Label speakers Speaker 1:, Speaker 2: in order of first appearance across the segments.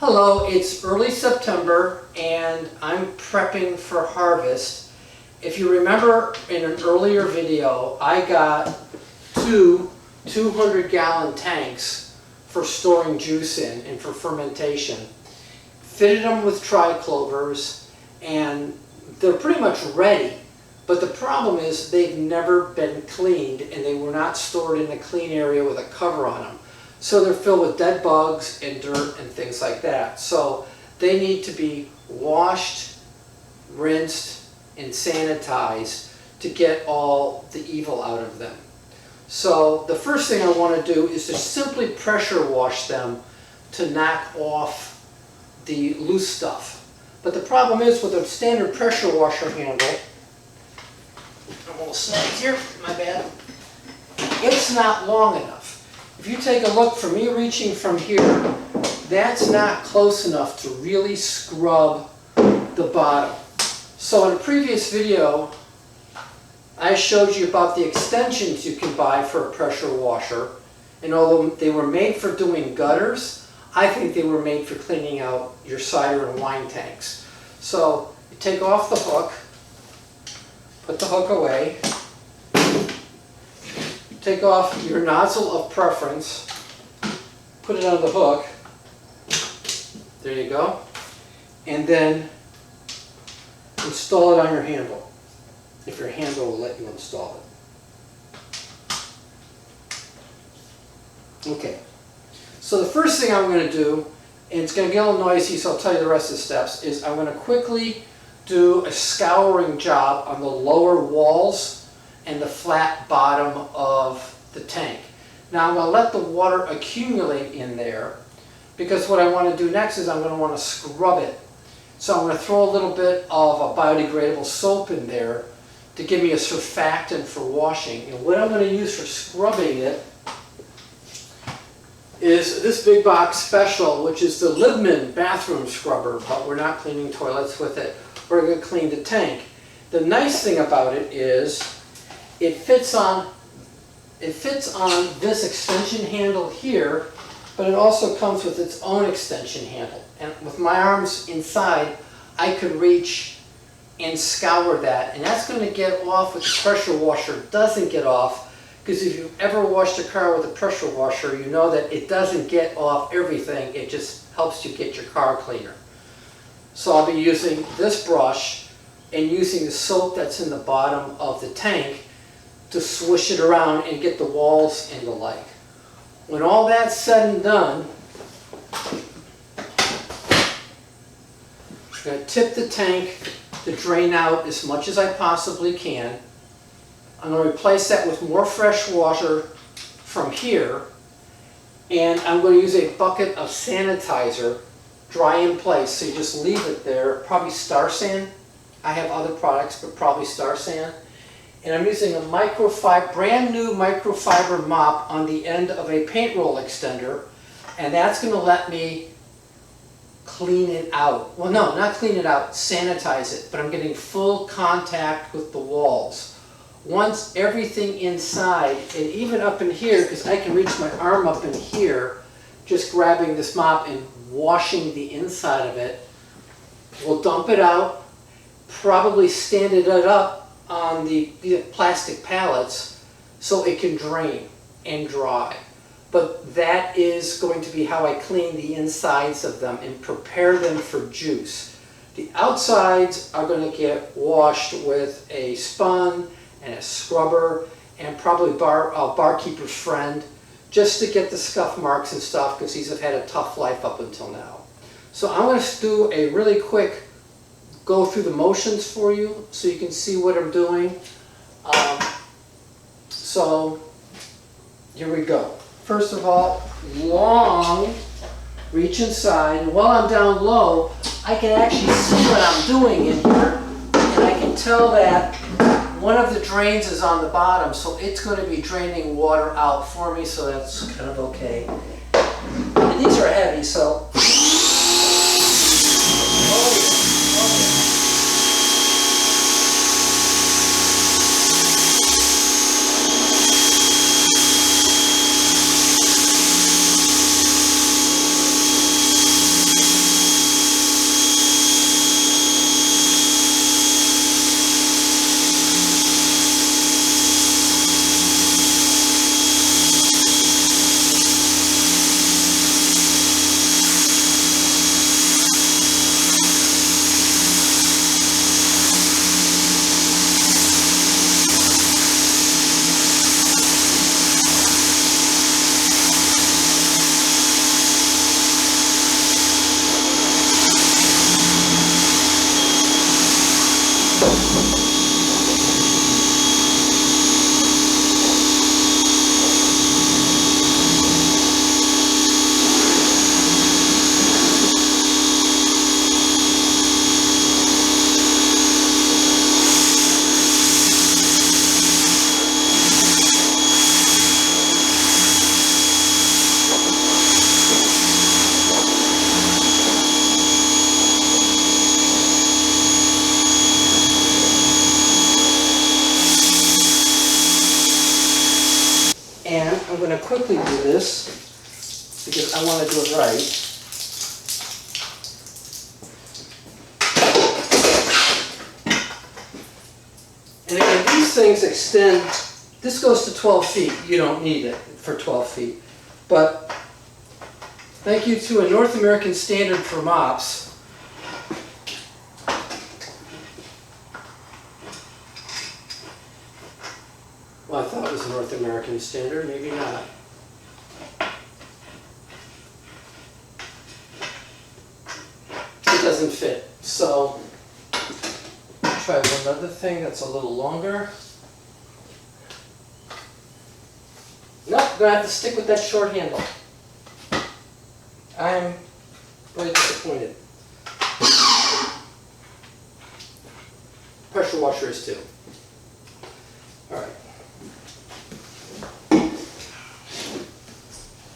Speaker 1: Hello, it's early September and I'm prepping for harvest. If you remember in an earlier video, I got two 200-gallon tanks for storing juice in and for fermentation. Fitted them with triclovers and they're pretty much ready. But the problem is they've never been cleaned and they were not stored in a clean area with a cover on them. So they're filled with dead bugs and dirt and things like that. So they need to be washed, rinsed, and sanitized to get all the evil out of them. So the first thing I want to do is to simply pressure wash them to knock off the loose stuff. But the problem is with a standard pressure washer handle, I'm a little snagged here, my bad, it's not long enough. If you take a look from me reaching from here, that's not close enough to really scrub the bottom. So in a previous video, I showed you about the extensions you can buy for a pressure washer. And although they were made for doing gutters, I think they were made for cleaning out your cider and wine tanks. So you take off the hook, put the hook away, take off your nozzle of preference, put it on the hook, there you go, and then install it on your handle, if your handle will let you install it. Okay, so the first thing I'm going to do, and it's going to get a little noisy so I'll tell you the rest of the steps, is I'm going to quickly do a scouring job on the lower walls and the flat bottom of the tank. Now I'm going to let the water accumulate in there because what I want to do next is I'm going to want to scrub it. So I'm going to throw a little bit of a biodegradable soap in there to give me a surfactant for washing. And what I'm going to use for scrubbing it is this big box special, which is the Libman bathroom scrubber, but we're not cleaning toilets with it. We're going to clean the tank. The nice thing about it is it fits on this extension handle here, but it also comes with its own extension handle. And with my arms inside, I could reach and scour that. And that's going to get off what the pressure washer doesn't get off, because if you've ever washed a car with a pressure washer, you know that it doesn't get off everything. It just helps you get your car cleaner. So I'll be using this brush and using the soap that's in the bottom of the tank to swish it around and get the walls and the like. When all that's said and done, I'm going to tip the tank to drain out as much as I possibly can. I'm going to replace that with more fresh water from here, and I'm going to use a bucket of sanitizer, dry in place, so you just leave it there, probably Star San. I have other products, but probably Star San. And I'm using a brand new microfiber mop on the end of a paint roll extender, and that's going to let me clean it out. Well, no, not clean it out, sanitize it, but I'm getting full contact with the walls. Once everything inside, and even up in here, because I can reach my arm up in here, just grabbing this mop and washing the inside of it, we'll dump it out, probably stand it up on the plastic pallets so it can drain and dry. But that is going to be how I clean the insides of them and prepare them for juice. The outsides are going to get washed with a spun and a scrubber and probably barkeeper's friend, just to get the scuff marks and stuff, because these have had a tough life up until now. So I'm going to do a really quick go through the motions for you so you can see what I'm doing. So here we go. First of all, long reach inside, and while I'm down low, I can actually see what I'm doing in here, and I can tell that one of the drains is on the bottom, so it's going to be draining water out for me, so that's kind of okay. And these are heavy, so quickly do this because I want to do it right. And again, these things extend, this goes to 12 feet. You don't need it for 12 feet. But thank you to a North American standard for mops. Well, I thought it was a North American standard, maybe not. It doesn't fit. So, try one other thing that's a little longer. Nope, I'm gonna have to stick with that short handle. I'm really disappointed. Pressure washer is too. Alright.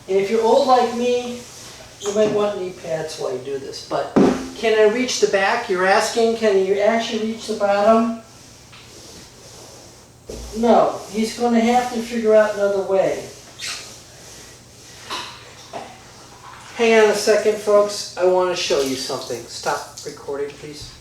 Speaker 1: And if you're old like me, you might want knee pads while you do this, but can I reach the back? You're asking, can you actually reach the bottom? No, he's going to have to figure out another way. Hang on a second, folks. I want to show you something. Stop recording, please.